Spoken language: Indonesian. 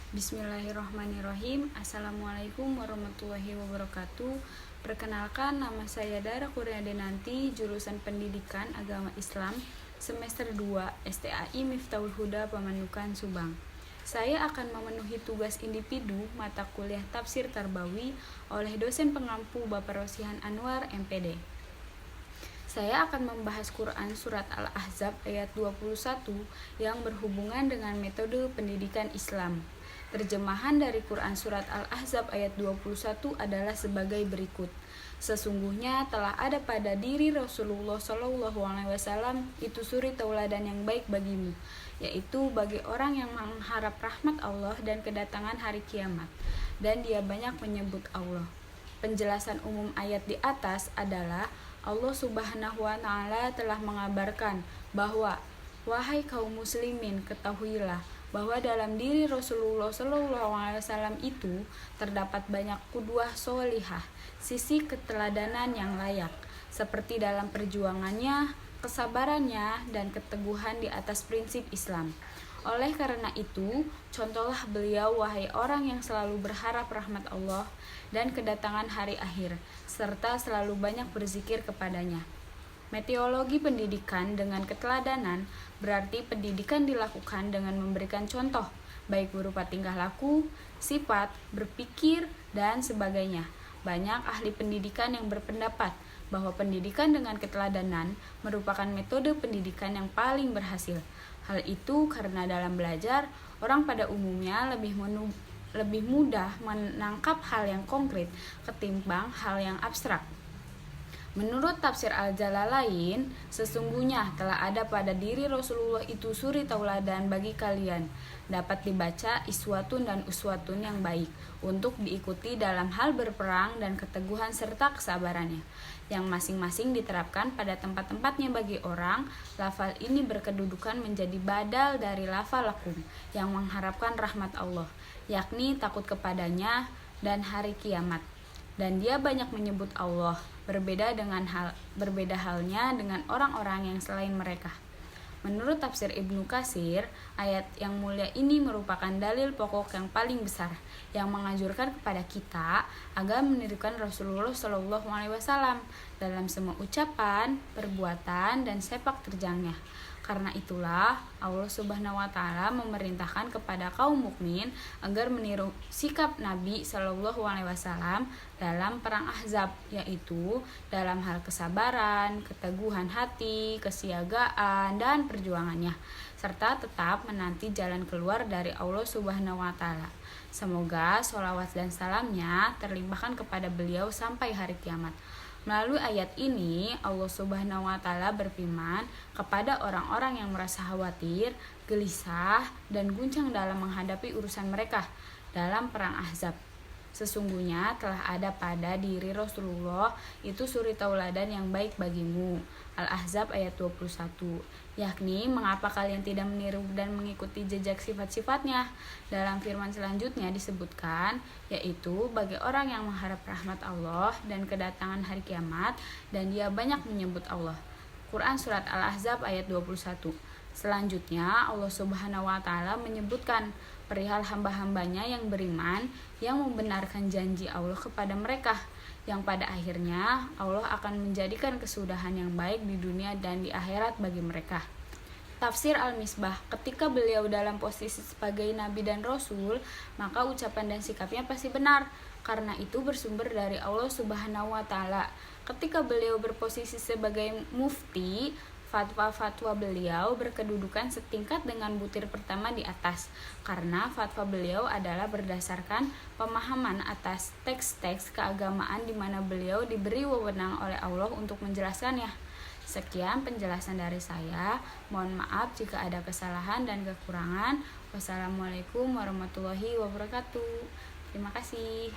Bismillahirrahmanirrahim. Assalamualaikum warahmatullahi wabarakatuh. Perkenalkan, nama saya Dara Kurniadenanti, jurusan Pendidikan Agama Islam, semester 2, STAI Miftahul Huda, Pamanukan, Subang. Saya akan memenuhi tugas individu mata kuliah Tafsir Tarbawi oleh dosen pengampu Bapak Rosihan Anwar, MPD. Saya akan membahas Quran Surat Al-Ahzab ayat 21 yang berhubungan dengan metode pendidikan Islam. Terjemahan dari Quran Surat Al-Ahzab ayat 21 adalah sebagai berikut. Sesungguhnya telah ada pada diri Rasulullah SAW itu suri tauladan yang baik bagimu, yaitu bagi orang yang mengharap rahmat Allah dan kedatangan hari kiamat, dan dia banyak menyebut Allah. Penjelasan umum ayat di atas adalah Allah Subhanahu wa Ta'ala telah mengabarkan bahwa, wahai kaum muslimin, ketahuilah bahwa dalam diri Rasulullah SAW itu terdapat banyak qudwah sholihah, sisi keteladanan yang layak, seperti dalam perjuangannya, kesabarannya, dan keteguhan di atas prinsip Islam. Oleh karena itu, contohlah beliau, wahai orang yang selalu berharap rahmat Allah dan kedatangan hari akhir, serta selalu banyak berzikir kepadanya. Metodologi pendidikan dengan keteladanan berarti pendidikan dilakukan dengan memberikan contoh, baik berupa tingkah laku, sifat, berpikir, dan sebagainya. Banyak ahli pendidikan yang berpendapat bahwa pendidikan dengan keteladanan merupakan metode pendidikan yang paling berhasil. Hal itu karena dalam belajar, orang pada umumnya lebih mudah menangkap hal yang konkret ketimbang hal yang abstrak. Menurut tafsir Al-Jalalain, sesungguhnya telah ada pada diri Rasulullah itu suri tauladan bagi kalian, dapat dibaca iswatun dan uswatun yang baik, untuk diikuti dalam hal berperang dan keteguhan serta kesabarannya, yang masing-masing diterapkan pada tempat-tempatnya bagi orang. Lafal ini berkedudukan menjadi badal dari lafal lakum, yang mengharapkan rahmat Allah, yakni takut kepadanya dan hari kiamat. Dan dia banyak menyebut Allah, berbeda halnya dengan orang-orang yang selain mereka. Menurut tafsir Ibnu Katsir, ayat yang mulia ini merupakan dalil pokok yang paling besar yang menganjurkan kepada kita agar menirukan Rasulullah SAW dalam semua ucapan, perbuatan, dan sepak terjangnya. Karena itulah Allah Subhanahu wa Ta'ala memerintahkan kepada kaum mukmin agar meniru sikap Nabi SAW dalam perang Ahzab, yaitu dalam hal kesabaran, keteguhan hati, kesiagaan, dan perjuangannya, serta tetap menanti jalan keluar dari Allah Subhanahu wa Ta'ala. Semoga sholawat dan salamnya terlimpahkan kepada beliau sampai hari kiamat. Melalui ayat ini, Allah Subhanahu wa Ta'ala berfirman kepada orang-orang yang merasa khawatir, gelisah, dan guncang dalam menghadapi urusan mereka dalam perang Ahzab. Sesungguhnya telah ada pada diri Rasulullah itu suri tauladan yang baik bagimu. Al-Ahzab ayat 21, yakni mengapa kalian tidak meniru dan mengikuti jejak sifat-sifatnya. Dalam firman selanjutnya disebutkan, yaitu bagi orang yang mengharap rahmat Allah dan kedatangan hari kiamat, dan dia banyak menyebut Allah. Quran Surat Al-Ahzab ayat 21. Selanjutnya Allah Subhanahu wa Ta'ala menyebutkan perihal hamba-hambanya yang beriman, yang membenarkan janji Allah kepada mereka, yang pada akhirnya Allah akan menjadikan kesudahan yang baik di dunia dan di akhirat bagi mereka. Tafsir Al-Misbah, ketika beliau dalam posisi sebagai Nabi dan Rasul, maka ucapan dan sikapnya pasti benar, karena itu bersumber dari Allah Subhanahu wa Ta'ala. Ketika beliau berposisi sebagai mufti, fatwa-fatwa beliau berkedudukan setingkat dengan butir pertama di atas, karena fatwa beliau adalah berdasarkan pemahaman atas teks-teks keagamaan di mana beliau diberi wewenang oleh Allah untuk menjelaskannya. Sekian penjelasan dari saya. Mohon maaf jika ada kesalahan dan kekurangan. Wassalamualaikum warahmatullahi wabarakatuh. Terima kasih.